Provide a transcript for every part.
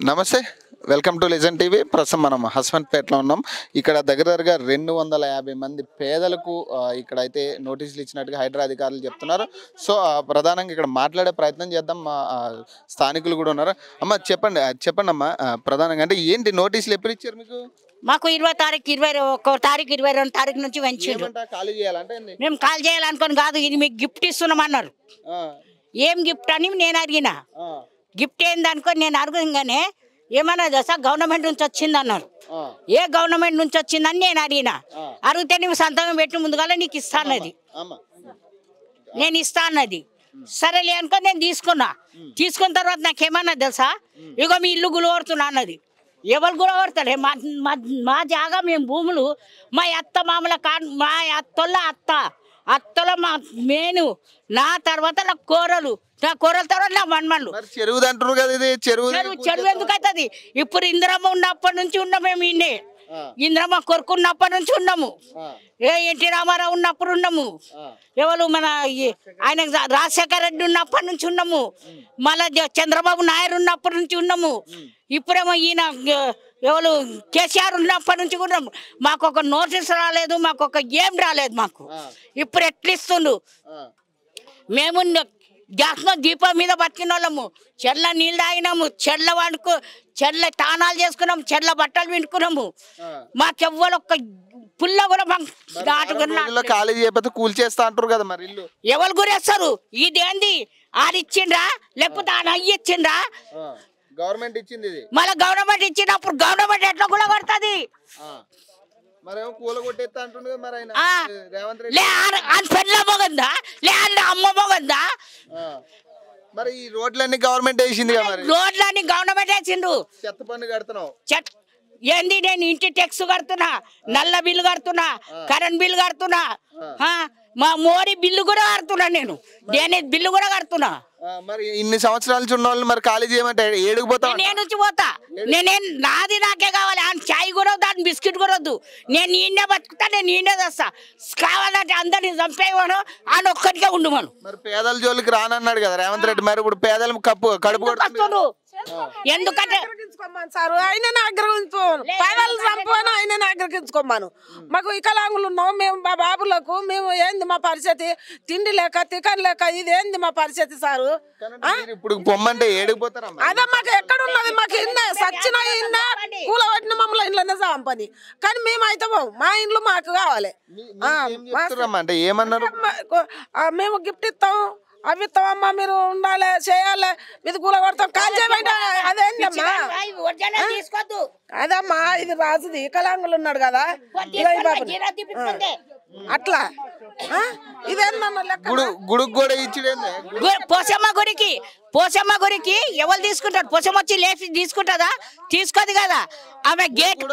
నమస్తే, welcome to legend TV. ప్రస్తుతం మనం హస్బెండ్పేటలో ఉన్నాం. ఇక్కడ దగ్గరగా 250 మంది పేదలకు ఇక్కడైతే నోటీసులు ఇచ్చినట్టుగా హైడ్రా అధికారులు చెప్తున్నారు. సో ప్రధానంగా ఇక్కడ మాట్లాడే ప్రయత్నం చేద్దాం. మా స్థానికులు కూడా ఉన్నారు. అమ్మ చెప్పండి అమ్మ, ప్రధానంగా అంటే ఏంటి నోటీసులు ఎప్పుడు ఇచ్చారు మీకు? మాకు 20 తారీఖు 21 తారీఖు 22 తారీఖు నుంచి వంచారు. ఖాళీ చేయాలంటే మేము కాల్ చేయాలనుకోని కాదు, ఇది మీకు గిఫ్ట్ ఇస్తున్నామన్నారు. ఏం గిఫ్ట్ అని నేను అడిగిన. గిఫ్ట్ ఏంది అనుకోని నేను అడగగానే ఏమన్నా తెలుసా, గవర్నమెంట్ నుంచి వచ్చింది అన్నారు. ఏ గవర్నమెంట్ నుంచి వచ్చిందని నేను అడిగిన. అడిగితే నువ్వు సంతకం పెట్టి ముందుగా నీకు ఇస్తా అన్నది. నేను ఇస్తా అన్నది. సరేలే అనుకొని నేను తీసుకున్న తర్వాత నాకేమన్నా తెలుసా, ఇగో మీ ఇల్లు గులగొడుతున్నా అన్నది. ఎవరు గులగొడతాడే? మా జాగా మేము భూములు మా అత్త మామల మా అత్తలో మా మేను, నా తర్వాత నా కూరలు తర్వాత నా మన్మన్లు. చెరువు అంటారు కదా, ఇది చెరువు ఎందుకు అవుతుంది? ఇప్పుడు ఇందిరమ్మ ఉన్నప్పటి నుంచి ఉన్నాం మేము. ఇన్నే ఇందిరమ్మ కొరుకున్నప్పటి నుంచి ఉన్నాము. ఎన్టీ రామారావు ఉన్నప్పుడు ఉన్నాము. ఎవరు మన ఆయన రాజశేఖర రెడ్డి ఉన్నప్పటి నుంచి ఉన్నాము. మళ్ళా చంద్రబాబు నాయుడు ఉన్నప్పటి నుంచి ఉన్నాము. ఇప్పుడేమో ఈయన ఎవరు కేసీఆర్ ఉన్నప్పటి నుంచి కూడా మాకు ఒక నోటీస్ రాలేదు, మాకు ఒక ఏం రాలేదు. మాకు ఇప్పుడు ఎట్లా ఇస్తుండు? మేము గ్యాస్లో దీపం మీద బతికిన వాళ్ళము. చెర్ల నీళ్ళు తాగినాము, చెర్ల తానాలు చేసుకున్నాము, చెర్ల బట్టలు వింటుకున్నాము. మాకెవ్వరు ఒక్క పుల్ల కూడా ఖాళీ చేయకపోతే కూల్ చేస్తా అంటారు కదా, మరి ఇల్లు ఎవరు గురేస్తారు? ఇదేంది? ఆడిచ్చిండ్రా లేకపోతే ఆయన అయ్యి ఇచ్చిండ్రా? గవర్నమెంట్ ఇచ్చింది. మళ్ళీ గవర్నమెంట్ ఇచ్చినప్పుడు గవర్నమెంట్ ఎట్లా కూడా కొడుతుంది? పెళ్ళ మొగందా లే అమ్మ మొగందా? మరి ఈ రోడ్లన్నీ గవర్నమెంట్ వేసింది. రోడ్లన్నీ గవర్నమెంట్ వేసిండు. చెత్త పన్ను కడుతున్నావు. ఏంది? నేను ఇంటి ట్యాక్స్ కడుతున్నా, నల్ల బిల్లు కడుతున్నా, కరెంట్ బిల్లు కడుతున్నా, మా మోడీ బిల్లు కూడా కడుతున్నా, నేను బిల్లు కూడా కడుతున్నా. మరి ఇన్ని సంవత్సరాల ఉన్న వాళ్ళు మరి ఖాళీ చేయమంటే ఏడుకు పోతా? నేను పోతా. నాది నాకే కావాలి. ఆయన చాయ్ కూడా దాని బిస్కెట్ కూడా వద్దు. నేను ఈయనే బతుకుతా, నేను ఈయనే తెస్తా. కావాలంటే అందరిని చంపేవాడు, ఆయన ఒక్కటికే ఉండమను. మరి పేదల జోలికి రానన్నాడు కదా రేవంత్ రెడ్డి. మరి ఇప్పుడు పేదలు కడుపు వస్తుండ్రు. ఎందుకంటే సార్ ఆయన ఆగ్రహించుకోను, పేదలు చంపాను, ఆయన ఆగ్రహించుకోమను. మాకు వికలాంగులు ఉన్నాం మేము. మా బాబులకు మేము ఏంది మా పరిస్థితి? తిండి లేక తికన్ లేక ఇది ఏంది మా పరిస్థితి సారు? ఇప్పుడు పొమ్మంటే ఏడిపోతారా? అదే మాకు ఎక్కడ ఉన్నది? మాకు ఇన్నే సచ్చిన ఇన్నే కూలబట్టిన మమ్మల్ని ఇంట్లోనే చంపని. కానీ మేము అయితే మా ఇంట్లో మాకు కావాలి. అంటే ఏమన్నారు? మేము గిఫ్ట్ ఇస్తాం, అవి ఇస్తామమ్మా, మీరు ఉండాలి, చేయాలి, ఇది కూల కొడతాం, కాల్ చేయమంటే అదేంటమ్మా? అదమ్మా ఇది రాజుది, వికలాంగులు ఉన్నాడు కదా అట్లా. గుడికి కూడా ఇచ్చి పోసమ్మ గుడికి ఎవరు తీసుకుంటారు? పోసమ్మ వచ్చి లేచి తీసుకుంటుందా? తీసుకోదు కదా. ఆమె గేట్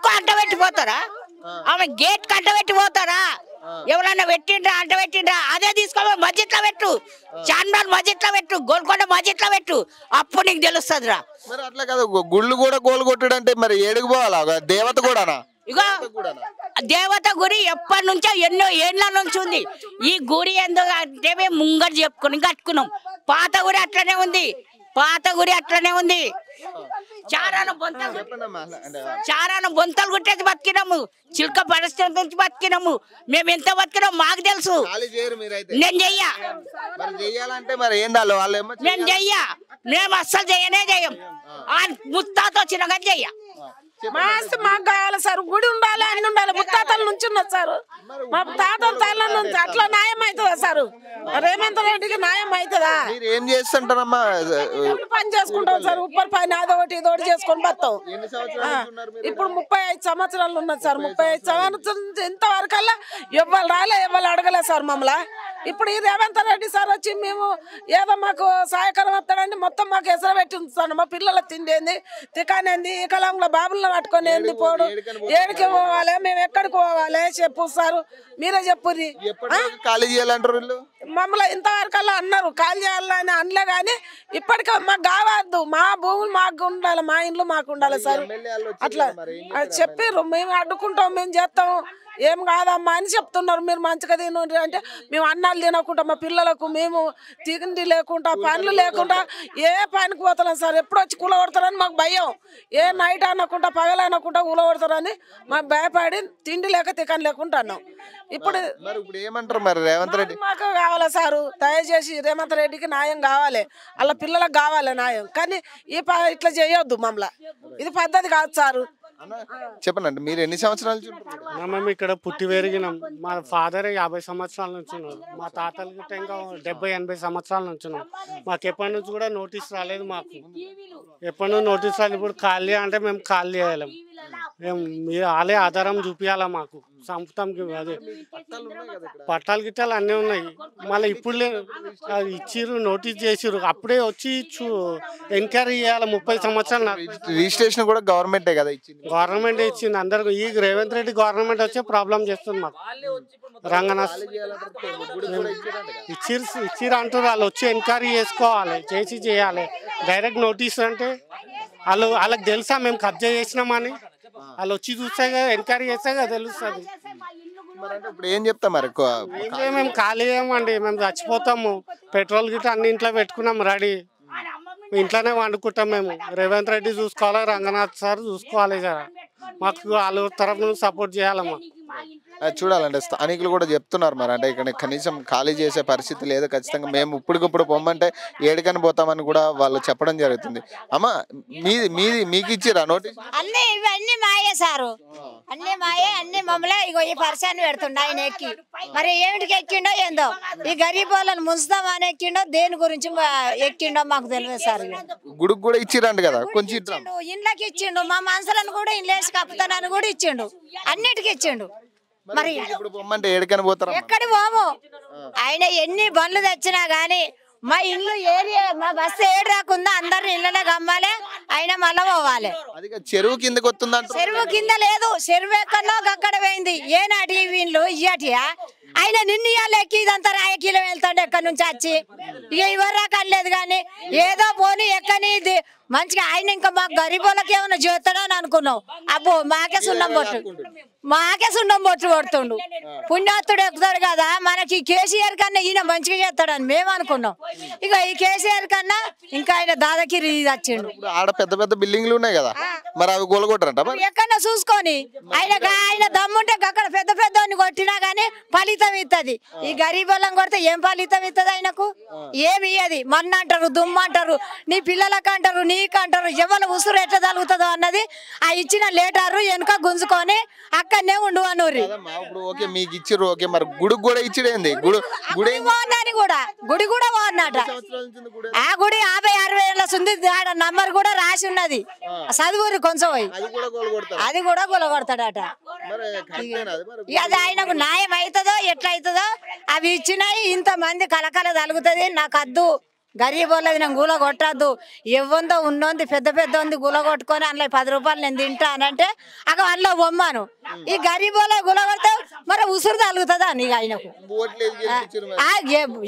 కు అంటబెట్టిపోతారా? ఆమె గేట్ కు అంటబెట్టిపోతారా? ఎవరన్నా పెట్టిండ్రా అదే తీసుకో, మధ్యలో పెట్టు, చార్మినార్ మధ్యలో పెట్టు, గోల్కొండ మధ్యలో పెట్టు, అప్పుడు నీకు తెలుస్తుందిరా. మరి అట్లా కదా, గుళ్ళు కూడా గోలు కొట్టుడు అంటే మరి ఏడుగు పోవాలా? దేవత కూడా ఇగో దేవత గుడి ఎప్పటి నుంచో ఎన్నో ఏళ్ళ నుంచి ఉంది. ఈ గుడి ఎందుకు అంటే మేము ముంగట చెప్పుకుని కట్టుకున్నాం. పాత గుడి అట్లనే ఉంది. చారాన బొంతలు కుట్టేసి బతికినాము, చిల్క పరిస్థితి నుంచి బతికినాము. మేము ఎంత బతికినాము మాకు తెలుసు. నేను మేము అస్సలు చెయ్యం. ముత్తాత వచ్చినా కానీ చెయ్య. మాకు కావాలి సార్, గుడి ఉండాలి, అన్ని ఉండాలి. ముత్తాతల నుంచి ఉన్నది సార్, మా తాతల తల నుంచి. అట్లా న్యాయం అవుతుందా సార్? రేవంత్ రెడ్డికి న్యాయం అవుతుందా? ఏం చేస్తుంటారమ్మా? పని చేసుకుంటాం సార్, ఉప్పర్ పైన అదొకటి ఇదొకటి చేసుకొని బతాం. ఇప్పుడు 35 సంవత్సరాలు ఉన్నది సార్. 35 సంవత్సరాల నుంచి ఇంతవరకల్లా ఎవ్వరు రాలే, ఎవ్వరు అడగలే సార్ మమ్మల్ని. ఇప్పుడు ఈ రేవంత్ రెడ్డి సార్ వచ్చి మేము ఏదో మాకు సహాయకరం వస్తాడని మొత్తం మాకు ఎసరు పెట్టి ఉంచుతాను. మా పిల్లల తిండేంది, తికానేంది, వికలాంగుల బాబులను పట్టుకొని ఏంది పోడు, ఏడికి పోవాలి, మేము ఎక్కడికి పోవాలి చెప్పు సార్, మీరే చెప్పుర్రి. ఖాళీ చేయాలంటారు మమ్మల్ని ఇంతవరకల్లా అన్నారు ఖాళీ చేయాలని అనలే. కానీ ఇప్పటికే మాకు కావద్దు, మా భూములు మాకు ఉండాలి, మా ఇండ్లు మాకు ఉండాలి సార్. అట్లా చెప్పారు. మేము అడ్డుకుంటాం, మేము చేస్తాం, ఏం కాదమ్మా అని చెప్తున్నారు. మీరు మంచిగా తినండి అంటే మేము అన్నాలు తినకుండా మా పిల్లలకు మేము తిండి లేకుండా పనులు లేకుండా ఏ పనికి పోతున్నాం సార్. ఎప్పుడు వచ్చి కూలగొడతారని మాకు భయం. ఏ నైట్ అనకుండా పగలు అనకుండా కూలగొడతారని మాకు భయపడి తిండి లేక తికని లేకుండా అన్నాం. ఇప్పుడు మరి ఇప్పుడు ఏమంటారు మరి రేవంత్ రెడ్డి? మాకు కావాలా సారు, దయచేసి రేవంత్ రెడ్డికి న్యాయం కావాలి, వాళ్ళ పిల్లలకు కావాలి న్యాయం. కానీ ఇట్లా చేయొద్దు మమ్మల్ని, ఇది పద్ధతి కాదు సారు. చెప్పనండి, మీరు ఎన్ని సంవత్సరాల నుంచి ఉంటున్నారు? మేము ఇక్కడ పుట్టి పెరిగినాం. మా ఫాదర్ 50 సంవత్సరాల నుంచి ఉన్నారు. మా తాతలు గిట్ట ఇంకా 70-80 సంవత్సరాల నుంచి ఉన్నాం. మాకు ఎప్పటి నుంచి కూడా నోటీస్ రాలేదు. మాకు ఎప్పటి నుంచి నోటీస్ రాలేదు. ఇప్పుడు ఖాళీ అంటే మేము ఖాళీ చేయలేం. మేము మీరు వాళ్ళే ఆధారం చూపించాలా మాకు. సంపుతాం అదే పట్టాలు గిట్టాలు అన్నీ ఉన్నాయి. మళ్ళీ ఇప్పుడు ఇచ్చిర్రు, నోటీస్ చేసిర్రు, అప్పుడే వచ్చి ఎంక్వైరీ చేయాలి. 30 సంవత్సరాలు రిజిస్ట్రేషన్ కూడా గవర్నమెంటే కదా ఇచ్చింది. గవర్నమెంట్ ఇచ్చింది అందరికి. ఈ రేవంత్ రెడ్డి గవర్నమెంట్ వచ్చే ప్రాబ్లం చేస్తుంది మాకు. రంగనాథ్ ఇచ్చిర్రు అంటారు. వాళ్ళు వచ్చి ఎంక్వైరీ చేసుకోవాలి, చేయాలి. డైరెక్ట్ నోటీస్ అంటే వాళ్ళకి తెలుసా మేము కబ్జా చేసినామని? వాళ్ళు వచ్చి చూస్తే కదా, ఎంక్వైరీ చేస్తే కదా తెలుస్తుంది. ఇప్పుడు ఏం చెప్తా మరి? ఏం చేయ, మేము ఖాళీ చేయమండి, మేము చచ్చిపోతాము. పెట్రోల్ గిట్ట అన్ని ఇంట్లో పెట్టుకున్నాం రెడీ. ఇంట్లోనే వండుకుంటాం మేము. రేవంత్ రెడ్డి చూసుకోవాలి, రంగనాథ్ సార్ చూసుకోవాలి సార్. మాకు వాళ్ళ తరఫున సపోర్ట్ చేయాలమ్మా. చూడాలంటే స్థానికులు కూడా చెప్తున్నారు మరి, అంటే ఇక్కడ కనీసం ఖాళీ చేసే పరిస్థితి లేదు. ఖచ్చితంగా మేము ఇప్పటికిప్పుడు పొమ్మంటే ఏడుకని పోతామని కూడా వాళ్ళు చెప్పడం జరుగుతుంది. అమ్మ మీకు ఇచ్చిరా నోటీస్? అన్ని ఇవన్నీ మాయే సారు, అన్ని మాయే. అన్ని మమ్మల్ని ఇగో ఈ పరిశాన్ని పెడుతుండ ఆయన ఎక్కి. మరి ఏమిటికి ఎక్కిండో ఏందో, ఈ గరీబ్ వాళ్ళని ముంచుదామని ఎక్కిండో దేని గురించి ఎక్కిండో మాకు తెలియదు సార్. గుడికి కూడా ఇచ్చిరంట కదా, కొంచెం ఇంట్లోకి ఇచ్చిండు, మా మనసులను కూడా ఇంట్లేసి కప్పుతానని కూడా ఇచ్చిండు, అన్నిటికి ఇచ్చిండు. మరి ఎక్కడి పోము. ఆయన ఎన్ని బండ్లు తెచ్చినా గాని మా ఇల్లు ఏరియా, మా బస్సు ఏడు రాకుండా అందరిని ఇళ్ళనే గమ్మాలి, ఆయన మళ్ళా పోవాలి. చెరువు కిందకి వస్తుందంట. చెరువు కింద లేదు, చెరువు ఎక్కడో అక్కడ పోయింది. ఏనాటి వీళ్ళు ఇయ్యటియా? ఆయన నిన్ను ఇయ్యాలి ఎక్కి ఇదంతా రాయకీలో వెళ్తాడు ఎక్కడి నుంచి వచ్చి. ఇక ఇవ్వరాక అనలేదు కానీ ఏదో పోనీ ఎక్కని ఇది మంచిగా. ఆయన ఇంకా మాకు గరీబులకి ఏమైనా చేస్తాడో అని అనుకున్నాం. అబ్బో మాకే సున్నం బొట్టు కొడుతుండు. పుణ్యాత్తుడు ఎక్కుతాడు కదా, మనకి కేసీఆర్ కన్నా ఈయన మంచిగా చేస్తాడని మేము అనుకున్నాం. ఇక ఈ కేసీఆర్ కన్నా ఇంకా ఆయన దాదాగిరి వచ్చిండు. ఆడ పెద్ద పెద్ద బిల్డింగ్లు ఉన్నాయి కదా, మరి అవి కూలగొట్టారంట. ఎక్కడన్నా చూసుకొని ఆయన దమ్ముంటే అక్కడ పెద్ద పెద్ద కొట్టినా గానీ ఫలితం ఇస్తుంది. ఈ గరీబులను కొడితే ఏం ఫలితం ఇస్తుంది ఆయనకు? ఏమి ఇయ్యది. మొన్న అంటారు, దుమ్ము అంటారు, నీ పిల్లలకు అంటారు, నీకు అంటారు. ఎవరు ఉసురు ఎట్లా తగులుతుందో అన్నది ఆ ఇచ్చిన లేటారు వెనుక గుంజుకొని అక్కడనే ఉండు అనూరి. మీకు ఇచ్చిర్రు ఓకే, మరి గుడికి కూడా ఇచ్చిడేంది? గుడి కూడా బాగున్నట. ఆ గుడి 50-60 ఏళ్ళ సుంది నంబర్ కూడా రాసి ఉన్నది. చదువురు కొంచెం అది కూడా కూలగొడతాడట. అది ఆయనకు న్యాయం అవుతుందో ఎట్లా అవుతుందో. అవి ఇచ్చినాయి ఇంతమంది కలకల తలుగుతుంది. నాకు అద్దు, గరీబ్ వాళ్ళది నేను గూల కొట్టద్దు. ఎవ్వందో ఉన్నోంది పెద్ద పెద్ద ఉంది గూల కొట్టుకొని అందులో 10 రూపాయలు నేను తింటా అని అంటే అక్కడ అందులో బొమ్మాను. ఈ గరీబ్ వాళ్ళ గూల కొడితే మరి ఉసురు తగులుతుందా అని ఆయనకు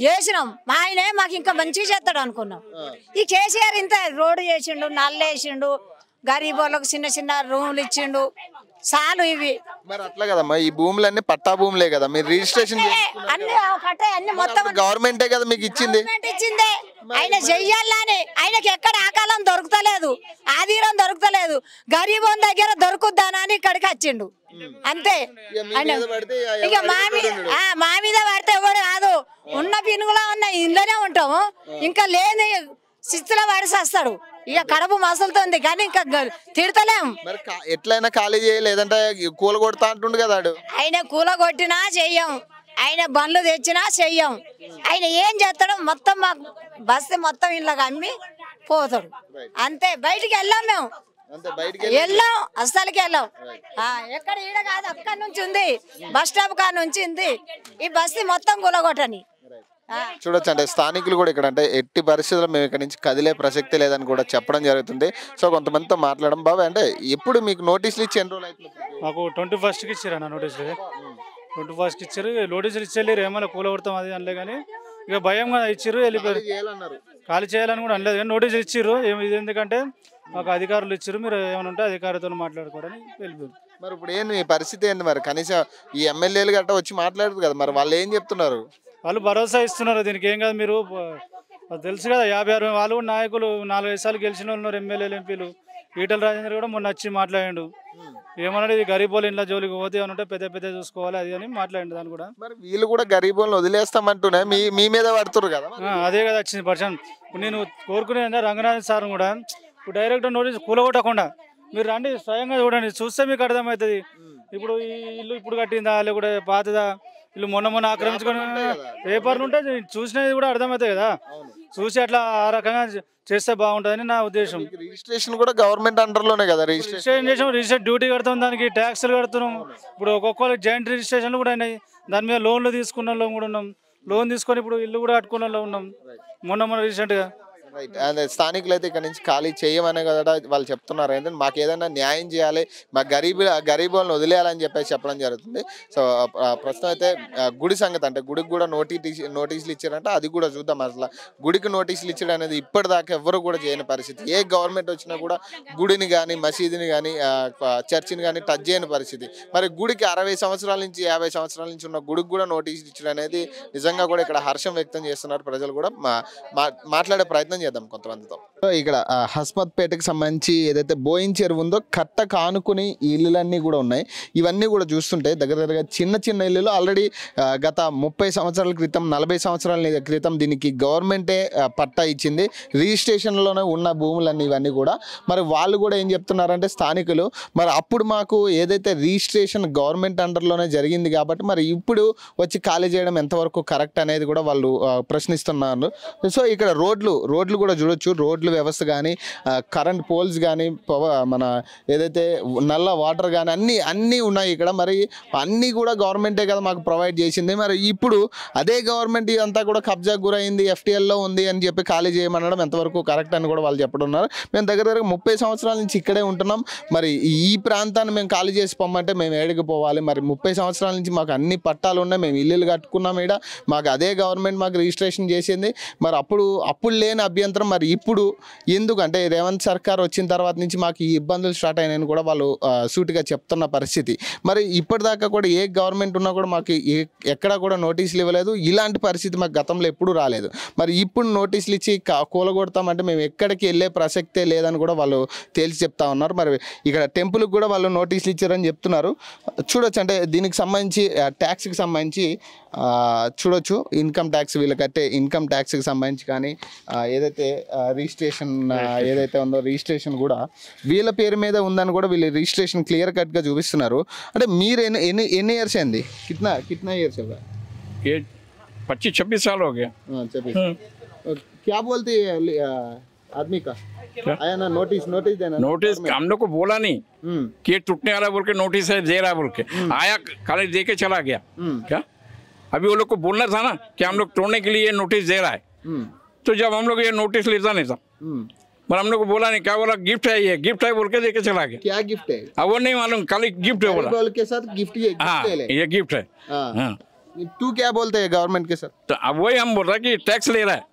చేసినాం. మా ఆయనే మాకు ఇంకా మంచిగా చేస్తాడు అనుకున్నాం. ఈ కేసీఆర్ ఇంత రోడ్డు చేసిండు, నల్ల వేసిండు, గరీబ్ వాళ్ళకు చిన్న చిన్న రూములు ఇచ్చిండు. చాలు ఇవి. మరి అట్లా కదమ్మా, ఈ భూములన్నీ పట్టా భూములే కదా, మీరు రిజిస్ట్రేషన్ అన్ని మొత్తం గవర్నమెంటే కదా మీకు ఇచ్చింది. ఇచ్చిందే ఆయన చెయ్యాలని. ఆయనకి ఎక్కడ ఆకాలం దొరుకుతలేదు, ఆధీరం దొరుకుతలేదు. గరీబ్ దగ్గర దొరుకుద్దానా అని ఇక్కడికి వచ్చిండు అంతే. ఇక మా మీద పడితే ఎవరు కాదు. ఉన్న పినుగులా ఉన్న ఇంట్లోనే ఉంటాము, ఇంకా లేని శిస్తులో పడిసి వస్తాడు. ఇక కడుపు మసులుతుంది కానీ ఇంకా తిడతలేము. ఎట్లయినా ఖాళీ చేయలేదంటే కూల కొడతా అంటుండు కదా. ఆయన కూల కొట్టినా చెయ్యం, ఆయన బండ్లు తెచ్చినా చెయ్యం. ఆయన ఏం చేస్తాడో మొత్తం మాకు బస్సు మొత్తం ఇళ్ళకి అమ్మి పోతాడు అంతే. బయటికి వెళ్ళాం మేము, వెళ్ళాం, అస్సలకి వెళ్ళాం. ఎక్కడ ఈడ కాదు, అక్కడి నుంచి ఉంది, బస్ స్టాప్ కాడ నుంచి ఉంది. ఈ బస్సు మొత్తం కూలగొట్టని. చూడొచ్చు అంటే స్థానికులు కూడా ఇక్కడ అంటే ఎట్టి పరిస్థితుల్లో మేము ఇక్కడ నుంచి కదిలే ప్రసక్తి లేదని కూడా చెప్పడం జరుగుతుంది. సో కొంతమందితో మాట్లాడడం. బాబాయ్ అంటే ఎప్పుడు మీకు నోటీసులు ఇచ్చి ఎన్ని రోజులు అవుతుంది? మాకు 21కి ఇచ్చారు అన్న నోటీసులు. 21కి ఇచ్చారు. నోటీసులు ఇచ్చేళ్ళారు, ఏమైనా కూల కొడతాం అది అనలే కానీ ఇక భయంగా ఇచ్చారు, వెళ్ళిపోయారు. ఖాళీ చేయాలని కూడా అనలేదు కానీ నోటీసులు ఇచ్చారు. ఇది ఎందుకంటే మాకు అధికారులు ఇచ్చారు, మీరు ఏమైనా ఉంటే అధికారులతో మాట్లాడుకోవడానికి వెళ్ళిపోయారు. మరి ఇప్పుడు ఏంది మీ పరిస్థితి ఏంది మరి? కనీసం ఈ ఎమ్మెల్యేలు గట్రా వచ్చి మాట్లాడరు కదా, మరి వాళ్ళు ఏం చెప్తున్నారు? వాళ్ళు భరోసా ఇస్తున్నారు, దీనికి ఏం కాదు మీరు తెలుసు కదా 50-60 వాళ్ళు కూడా నాయకులు 4-5 సార్లు గెలిచిన వాళ్ళు ఉన్నారు, ఎమ్మెల్యేలు ఎంపీలు. ఈటల రాజేందర్ కూడా మొన్న వచ్చి మాట్లాడాడు, ఏమన్నాడు ఇది గరీబోలు ఇంట్లో జోలికి పోతే అని ఉంటే పెద్ద చూసుకోవాలి అది అని మాట్లాడిండు. దాన్ని కూడా మరి వీళ్ళు కూడా గరీబులను వదిలేస్తామంటూనే మీ మీద పడుతున్నారు కదా. అదే కదా వచ్చింది పర్సన్. ఇప్పుడు నేను కోరుకునేది రంగనాథన్ సార్ కూడా ఇప్పుడు డైరెక్ట్ నోటీస్ కూలగొట్టకుండా మీరు రండి, స్వయంగా చూడండి, చూస్తే మీకు అర్థమవుతుంది. ఇప్పుడు ఈ ఇల్లు ఇప్పుడు కట్టిందా లేకుంటే పాతదా, ఇల్లు మొన్న ఆక్రమించుకొని పేపర్లు ఉంటే చూసినది కూడా అర్థమవుతాయి కదా. చూసి అట్లా ఆ రకంగా చేస్తే బాగుంటుందని నా ఉద్దేశం. రిజిస్ట్రేషన్ కూడా గవర్నమెంట్ అండర్ లోనే కదా. రిజిస్ట్రేషన్ డ్యూటీ కడతాం, దానికి ట్యాక్స్లు కడుతున్నాం. ఇప్పుడు ఒక్కొక్కరికి జాయింట్ రిజిస్ట్రేషన్లు కూడా అయినాయి, దాని మీద లోన్లు తీసుకున్న వాళ్ళు కూడా ఉన్నాం. లోన్ తీసుకొని ఇప్పుడు ఇల్లు కూడా కట్టుకున్న వాళ్ళు ఉన్నాం మొన్న రీసెంట్గా. రైట్. అదే స్థానికులు అయితే ఇక్కడ నుంచి ఖాళీ చేయమనే కదా వాళ్ళు చెప్తున్నారు. ఏంటంటే మాకు ఏదైనా న్యాయం చేయాలి, మా గరీబులను వదిలేయాలని చెప్పేసి చెప్పడం జరుగుతుంది. సో ప్రస్తుతం అయితే గుడి సంగతి, అంటే గుడికి కూడా నోటీసులు ఇచ్చారంటే అది కూడా చూద్దాం. అసలు గుడికి నోటీసులు ఇచ్చడం అనేది ఇప్పటిదాకా ఎవరు కూడా చేయని పరిస్థితి. ఏ గవర్నమెంట్ వచ్చినా కూడా గుడిని కానీ మసీదుని కానీ చర్చిని కానీ టచ్ చేయని పరిస్థితి. మరి గుడికి 60 సంవత్సరాల నుంచి 50 సంవత్సరాల నుంచి ఉన్న గుడికి కూడా నోటీసులు ఇచ్చడం అనేది నిజంగా కూడా ఇక్కడ హర్షం వ్యక్తం చేస్తున్నారు ప్రజలు కూడా. మాట్లాడే ప్రయత్నం చేద్దాం కొంతమందితో. ఇక్కడ హస్మత్ పేటకి సంబంధించి ఏదైతే బోయిన్ చెరువు ఉందో కట్ట కానుకుని ఈ ఇల్లులన్నీ కూడా ఉన్నాయి. ఇవన్నీ కూడా చూస్తుంటే దగ్గరగా చిన్న ఇల్లులు ఆల్రెడీ గత 30 సంవత్సరాల క్రితం 40 సంవత్సరాల క్రితం దీనికి గవర్నమెంటే పట్టా ఇచ్చింది. రిజిస్ట్రేషన్లోనే ఉన్న భూములన్నీ ఇవన్నీ కూడా. మరి వాళ్ళు కూడా ఏం చెప్తున్నారంటే స్థానికులు, మరి అప్పుడు మాకు ఏదైతే రిజిస్ట్రేషన్ గవర్నమెంట్ అండర్లోనే జరిగింది కాబట్టి మరి ఇప్పుడు వచ్చి ఖాళీ చేయడం ఎంతవరకు కరెక్ట్ అనేది కూడా వాళ్ళు ప్రశ్నిస్తున్నారు. సో ఇక్కడ రోడ్లు కూడా చూడొచ్చు. రోడ్లు వ్యవస్థ కానీ కరెంట్ పోల్స్ కానీ మన ఏదైతే నల్ల వాటర్ కానీ అన్నీ ఉన్నాయి ఇక్కడ. మరి అన్నీ కూడా గవర్నమెంటే కదా మాకు ప్రొవైడ్ చేసింది. మరి ఇప్పుడు అదే గవర్నమెంట్ ఇదంతా కూడా కబ్జాకు గురైంది, FTLలో ఉంది అని చెప్పి ఖాళీ చేయమనడం ఎంతవరకు కరెక్ట్ అని కూడా వాళ్ళు చెప్పుతున్నారు. మేము దగ్గర 30 సంవత్సరాల నుంచి ఇక్కడే ఉంటున్నాం. మరి ఈ ప్రాంతాన్ని మేము ఖాళీ చేసి పొమ్మంటే మేము ఏడికి పోవాలి? మరి 30 సంవత్సరాల నుంచి మాకు అన్ని పట్టాలు ఉన్నాయి, మేము ఇల్లులు కట్టుకున్నాం. ఇక్కడ మాకు అదే గవర్నమెంట్ మాకు రిజిస్ట్రేషన్ చేసింది. మరి అప్పుడు లేని అభ్యంతరం మరి ఇప్పుడు ఎందుకంటే రేవంత్ సర్కార్ వచ్చిన తర్వాత నుంచి మాకు ఈ ఇబ్బందులు స్టార్ట్ అయినాయని కూడా వాళ్ళు సూటిగా చెప్తున్న పరిస్థితి. మరి ఇప్పటిదాకా కూడా ఏ గవర్నమెంట్ ఉన్నా కూడా మాకు ఎక్కడా కూడా నోటీసులు ఇవ్వలేదు. ఇలాంటి పరిస్థితి మాకు గతంలో ఎప్పుడూ రాలేదు. మరి ఇప్పుడు నోటీసులు ఇచ్చి కూలగొడతామంటే మేము ఎక్కడికి వెళ్ళే ప్రసక్తే లేదని కూడా వాళ్ళు తేల్చి చెప్తా ఉన్నారు. మరి ఇక్కడ టెంపుల్కి కూడా వాళ్ళు నోటీసులు ఇచ్చారని చెప్తున్నారు. చూడొచ్చు, అంటే దీనికి సంబంధించి ట్యాక్స్కి సంబంధించి చూడొచ్చు. ఇన్కమ్ ట్యాక్స్ వీళ్ళు కట్టే ఇన్కమ్ ట్యాక్స్కి సంబంధించి కానీ ఏదైతే రిజిస్ట్రేషన్ ఏదైతే ఉందో రిజిస్ట్రేషన్ కూడా వీళ్ళ పేరు మీద ఉందని కూడా వీళ్ళు రిజిస్ట్రేషన్ క్లియర్ కట్గా చూపిస్తున్నారు. అంటే మీరు ఎన్ని ఇయర్స్ అయింది? कितना इयर्स होगा? ये 25-26 साल हो गया। क्या बोलते आदमी का आया ना नोटिस देना? नोटिस हम लोग को बोला नहीं कि ये टूटने वाला बोल के नोटिस है दे रहा बोल के आया, खाली दे के चला गया। क्या अभी वो लोग को बोलना था ना कि हम लोग तोड़ने के लिए ये नोटिस दे रहा है। तो जब हम लोग ये नोटिस लेता नहीं था, पर हम लोग को बोला नहीं, क्या बोला गिफ्ट है, ये गिफ्ट है बोल के देके चला गया। क्या गिफ्ट है? अब वो नहीं मालूम, खाली गिफ्ट है बोला। बोल के सर गिफ्ट ये गिफ्ट है। हाँ, तू क्या बोलते है गवर्नमेंट के सर? तो अब वही हम बोल रहे कि टैक्स ले रहा है,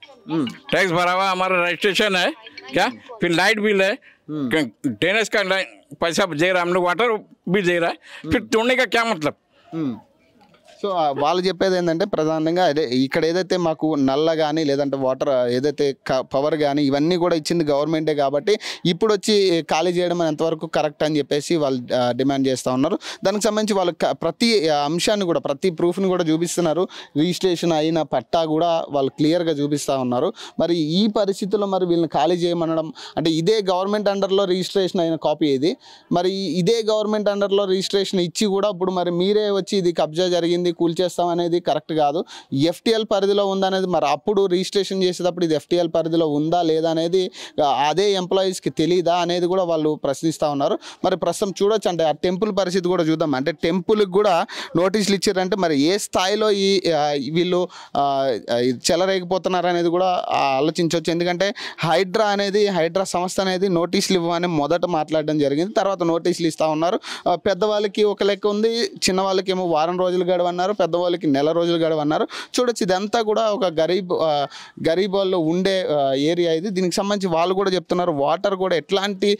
टैक्स भरा हुआ, हमारा रजिस्ट्रेशन है, क्या फिर लाइट बिल है, ड्रेनेज का पैसा दे रहा है, हम लोग वाटर भी दे रहा है, फिर तोड़ने का क्या मतलब? సో వాళ్ళు చెప్పేది ఏంటంటే ప్రధానంగా అదే ఇక్కడ ఏదైతే మాకు నల్ల కానీ లేదంటే వాటర్ ఏదైతే పవర్ కానీ ఇవన్నీ కూడా ఇచ్చింది గవర్నమెంటే కాబట్టి ఇప్పుడు వచ్చి ఖాళీ చేయడం ఎంతవరకు కరెక్ట్ అని చెప్పేసి వాళ్ళు డిమాండ్ చేస్తూ ఉన్నారు. దానికి సంబంధించి వాళ్ళు ప్రతి అంశాన్ని కూడా ప్రతి ప్రూఫ్ని కూడా చూపిస్తున్నారు. రిజిస్ట్రేషన్ అయిన పట్టా కూడా వాళ్ళు క్లియర్గా చూపిస్తూ ఉన్నారు. మరి ఈ పరిస్థితుల్లో మరి వీళ్ళని ఖాళీ చేయమనడం అంటే ఇదే గవర్నమెంట్ అండర్లో రిజిస్ట్రేషన్ అయిన కాపీ ఇది. మరి ఇదే గవర్నమెంట్ అండర్లో రిజిస్ట్రేషన్ ఇచ్చి కూడా ఇప్పుడు మరి మీరే వచ్చి ఇది కబ్జా జరిగింది కూల్చేస్తాం అనేది కరెక్ట్ కాదు. FTL పరిధిలో ఉందనేది మరి అప్పుడు రిజిస్ట్రేషన్ చేసేటప్పుడు ఇది FTL పరిధిలో ఉందా లేదా అనేది అదే ఎంప్లాయీస్కి తెలియదా అనేది కూడా వాళ్ళు ప్రశ్నిస్తూ ఉన్నారు. మరి ప్రస్తుతం చూడొచ్చు, అంటే ఆ టెంపుల్ పరిస్థితి కూడా చూద్దాం. అంటే టెంపుల్కి కూడా నోటీసులు ఇచ్చారంటే మరి ఏ స్థాయిలో వీళ్ళు చెలరేగిపోతున్నారు అనేది కూడా ఆలోచించవచ్చు. ఎందుకంటే హైడ్రా సంస్థ అనేది నోటీసులు ఇవ్వమని మొదట మాట్లాడడం జరిగింది. తర్వాత నోటీసులు ఇస్తూ ఉన్నారు. పెద్దవాళ్ళకి ఒక లెక్క ఉంది, చిన్న వాళ్ళకేమో వారం రోజులు గడవన్నారు, అన్నారు, పెద్దవాళ్ళకి నెల రోజులు గడువు అన్నారు. చూడొచ్చు ఇదంతా కూడా ఒక గరీబ్ వాళ్ళు ఉండే ఏరియా ఇది. దీనికి సంబంధించి వాళ్ళు కూడా చెప్తున్నారు వాటర్ కూడా ఎట్లాంటి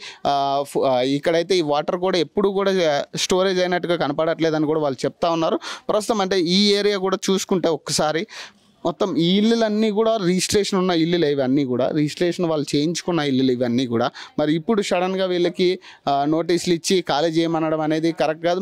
ఇక్కడైతే ఈ వాటర్ కూడా ఎప్పుడు కూడా స్టోరేజ్ అయినట్టుగా కనపడట్లేదని కూడా వాళ్ళు చెప్తా ఉన్నారు. ప్రస్తుతం అంటే ఈ ఏరియా కూడా చూసుకుంటే ఒక్కసారి మొత్తం ఈ ఇల్లులన్నీ కూడా రిజిస్ట్రేషన్ ఉన్న ఇల్లులు ఇవన్నీ కూడా రిజిస్ట్రేషన్ వాళ్ళు చేయించుకున్న ఇల్లులు ఇవన్నీ కూడా. మరి ఇప్పుడు సడన్గా వీళ్ళకి నోటీసులు ఇచ్చి ఖాళీ చేయమనడం అనేది కరెక్ట్ కాదు.